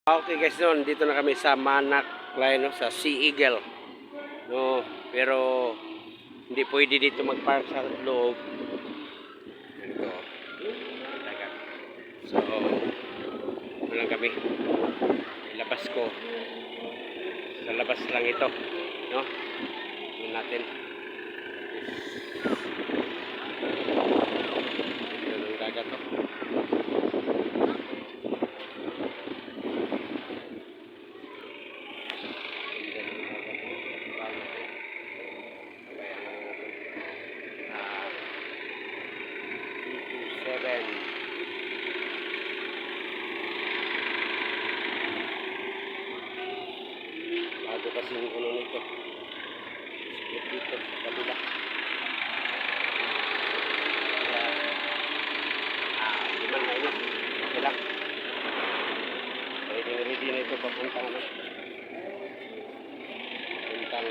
Okay guys, noon dito na kami sa Manak Line, no, sa Sea Eagle. No, pero hindi pwede dito mag-park sa loob. Ganito. Dagat. So, lang kami. Ilabas ko. Sa labas lang ito, no? Tingnan natin. Ito ng dagat to. Bago kasi yung ulo nito. Split dito sa kabila. Hindi man mainit. Okay lang. Ready na ito papuntang ano. Papuntang